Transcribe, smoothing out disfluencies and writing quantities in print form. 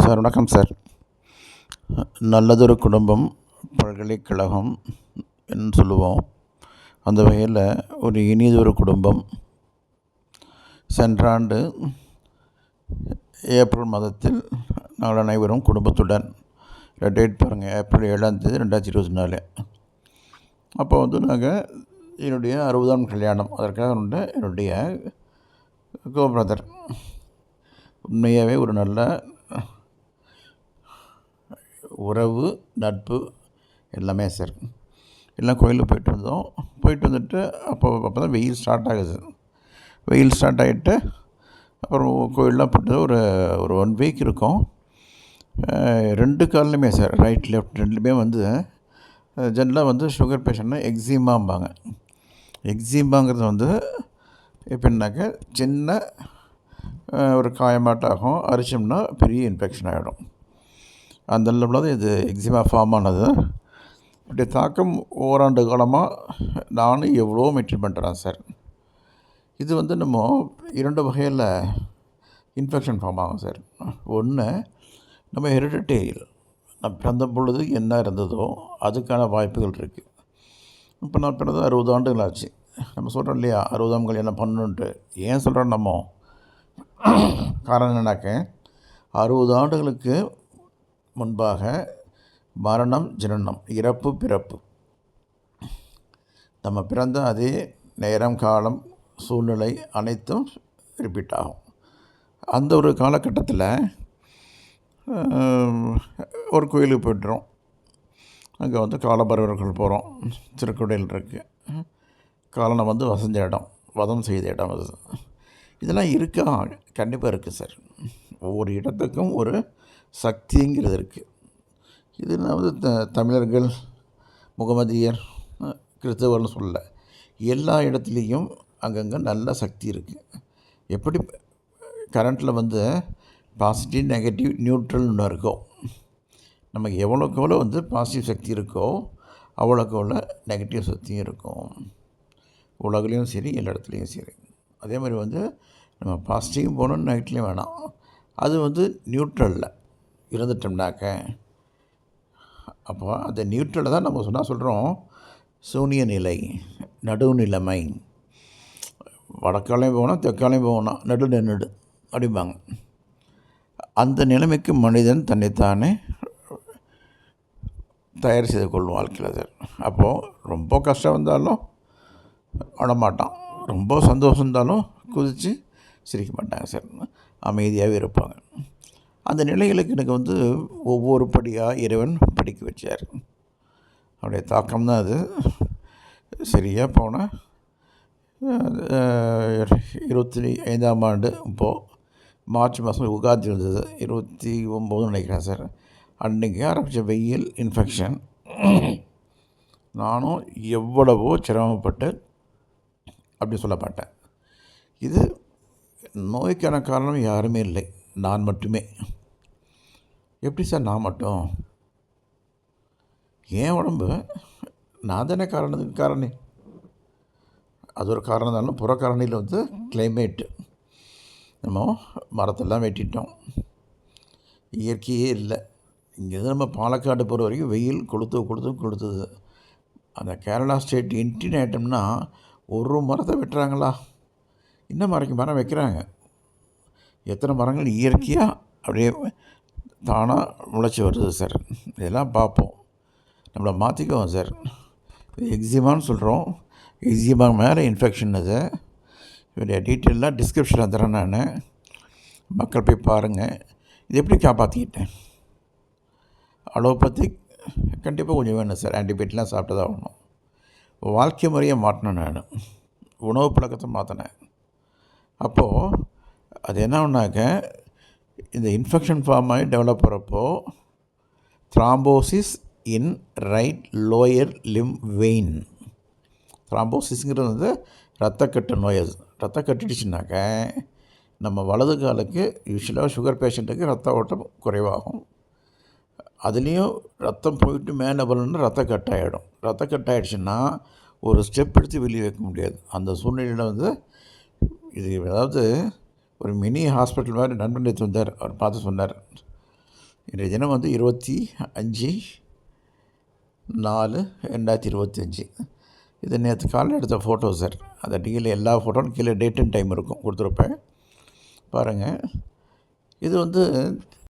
Sir வணக்கம் sir. நல்லதொரு குடும்பம் பல்கலைக்கழகம் என்று சொல்லுவோம். அந்த வகையில் ஒரு இனியதொரு குடும்பம் சென்ற ஆண்டு ஏப்ரல் மாதத்தில் நாங்கள் அனைவரும் குடும்பத்துடன் டேட் பாருங்கள், ஏப்ரல் 7ஆம் தேதி 2024. அப்போ நாங்கள் என்னுடைய 60ஆம் கல்யாணம், அதற்காக என்னுடைய கோ பிரதர் உண்மையாகவே ஒரு நல்ல உறவு, நட்பு எல்லாமே சார். எல்லாம் கோயிலுக்கு போயிட்டு வந்துட்டு அப்போ தான் வெயில் ஸ்டார்ட் ஆகுது. வெயில் ஸ்டார்ட் ஆகிட்டு அப்புறம் கோயிலெலாம் போட்டு ஒரு 1 வீக் இருக்கும். 2 கால்லையுமே சார், ரைட் லெஃப்ட் ரெண்டுமே ஜென்ரலாக சுகர் பேஷண்ட்னா எக்ஸிமாம்பாங்க. எக்ஸிமாங்கிறது எப்படின்னாக்க சின்ன ஒரு காயமாட்டாகும், அரிச்சோம்னா பெரிய இன்ஃபெக்ஷன் ஆகிடும். அந்த லெவலில் தான் இது எக்ஸிமா ஃபார்ம் ஆனது. இப்படி தாக்கம் ஓராண்டு காலமாக நானும் எவ்வளோ மெயின்டைன் பண்ணுறேன் சார். இது நம்ம 2 வகையில் இன்ஃபெக்ஷன் ஃபார்ம் ஆகும் சார். ஒன்று, நம்ம ஹெரிடிட்டேரியல், நம்ம பிறந்த பொழுது என்ன இருந்ததோ அதுக்கான வாய்ப்புகள் இருக்குது. இப்போ நான் பிறந்த 60 ஆண்டுகள் ஆச்சு. நம்ம சொல்கிறோம் இல்லையா, 60ஆம் கல்யாணம் பண்ணணுன்ட்டு. ஏன் சொல்கிறோம் காரணம் என்னன்னாக்க, 60 ஆண்டுகளுக்கு முன்பாக மரணம், ஜனனம், இறப்பு, பிறப்பு, நம்ம பிறந்த அதே நேரம், காலம், சூழ்நிலை அனைத்தும் ரிப்பீட் ஆகும். அந்த ஒரு காலகட்டத்தில் ஒரு கோயிலுக்கு போய்ட்டுறோம். அங்கே காலபைரவர்கள் போகிறோம். திருக்குடையில் இருக்குது. காலனை வசஞ்ச இடம், வதம் செய்த இடம் அது. இதெல்லாம் இருக்கா? கண்டிப்பாக இருக்குது சார். ஒவ்வொரு இடத்துக்கும் ஒரு சக்திங்கிறது இருக்குது. இது நான் தமிழர்கள், முகமதியர், கிறிஸ்தவர்னு சொல்லலை, எல்லா இடத்துலையும் அங்கங்கே நல்ல சக்தி இருக்குது. எப்படி கரண்ட்டில் பாசிட்டிவ், நெகட்டிவ், நியூட்ரல்னு இருக்கோ, நமக்கு எவ்வளோக்கு எவ்வளோ பாசிட்டிவ் சக்தி இருக்கோ அவ்வளோக்கு எவ்வளோ நெகட்டிவ் சக்தியும் இருக்கும். உலகிலையும் சரி, எல்லா இடத்துலையும் சரி. அதே மாதிரி நம்ம பாசிட்டிவும் போகணும், நெகட்டிவ்லையும் வேணாம். அது நியூட்ரலில் இருந்துட்டோம்னாக்க, அப்போ அந்த நியூட்ரலை தான் நம்ம சொல்கிறோம் சூனிய நிலை, நடுநிலைமை. வடக்காலையும் போகணும், தெற்காலையும் போகணும், நடு அப்படிம்பாங்க. அந்த நிலைமைக்கு மனிதன் தன்னைத்தானே தயார் செய்து கொள்ளும் வாழ்க்கையில் சார். அப்போது ரொம்ப கஷ்டம் வந்தாலும் அழமாட்டான், ரொம்ப சந்தோஷம் இருந்தாலும் குதித்து சிரிக்க மாட்டாங்க சார், அமைதியாகவே இருப்பாங்க. அந்த நிலைகளுக்கு எனக்கு ஒவ்வொரு படியாக இறைவன் படிக்க வச்சார். அவருடைய தாக்கம் தான் அது. சரியாக போனால் 25ஆம் ஆண்டு, இப்போது மார்ச் மாதம் உகாதி இருந்தது, 29 நினைக்கிறேன் சார். அன்றைக்கி ஆரம்பித்த வெயில் இன்ஃபெக்ஷன், நானும் எவ்வளவோ சிரமப்பட்டு அப்படி சொல்ல மாட்டேன். இது நோய்க்கான காரணம் யாருமே இல்லை, நான் மட்டுமே. எப்படி சார் நான் மட்டும்? ஏன் உடம்பு நான் தானே காரணம். அது ஒரு காரணம் தானே. புற காரணியில் கிளைமேட்டு, நம்ம மரத்தெல்லாம் வெட்டிட்டோம், இயற்கையே இல்லை. இங்கேருந்து நம்ம பாலக்காடு போகிற வரைக்கும் வெயில் கொளுத்துது. அந்த கேரளா ஸ்டேட் என்ட்ரின்னு ஆகிட்டோம்னா ஒரு மரத்தை வெட்டுறாங்களா? இன்னும் மரம் வைக்கிறாங்க. எத்தனை மரங்கள் இயற்கையாக அப்படியே தானாக முளைச்சி வருது சார். இதெல்லாம் பார்ப்போம், நம்மளை மாற்றிக்குவோம் சார். எக்ஸிமான்னு சொல்கிறோம், எக்ஸிமா மேலே இன்ஃபெக்ஷன். அது இதோடைய டீட்டெயிலாக டிஸ்கிரிப்ஷனில் தரேன் நான், மக்கள் போய் பாருங்கள். இது எப்படி காப்பாற்றிக்கிட்டேன்? அலோபதிக் கண்டிப்பாக கொஞ்சம் வேணும் சார், ஆன்டிபயோட்டிக்லாம் சாப்பிட்டு தான் ஆகணும். வாழ்க்கை முறையை மாற்றினேன் நான், உணவு பழக்கத்தை மாற்றினேன். அப்போது அது என்ன ஒன்றாக்க, இந்த இன்ஃபெக்ஷன் ஃபார்ம் ஆகி டெவலப் ஆகிறப்போ thrombosis in right lower limb vein. த்ராம்போசிஸ்ங்கிறது ரத்தக்கட்டு நோய். அது ரத்த கட்டிடுச்சுனாக்க நம்ம வலது காலுக்கு யூஸ்வலாக சுகர் பேஷண்ட்டுக்கு ரத்த ஓட்டம் குறைவாகும். அதுலேயும் ரத்தம் போயிட்டு மேலே வரணுன்னா ரத்த கட்டாயிடும். ரத்த கட்டாயிடுச்சுன்னா ஒரு ஸ்டெப் எடுத்து வெளியே வைக்க முடியாது. அந்த சூழ்நிலையில் இது ஒரு மினி ஹாஸ்பிட்டல் மாதிரி நண்பன் வந்தார். அவர் பார்த்து சொன்னார், இன்றைய தினம் வந்து 25/4/2025. இது நேற்று காலையில் எடுத்த ஃபோட்டோ சார். அந்த கீழே எல்லா ஃபோட்டோவும் கீழே டேட் அண்ட் டைம் இருக்கும் கொடுத்துருப்பேன் பாருங்கள். இது வந்து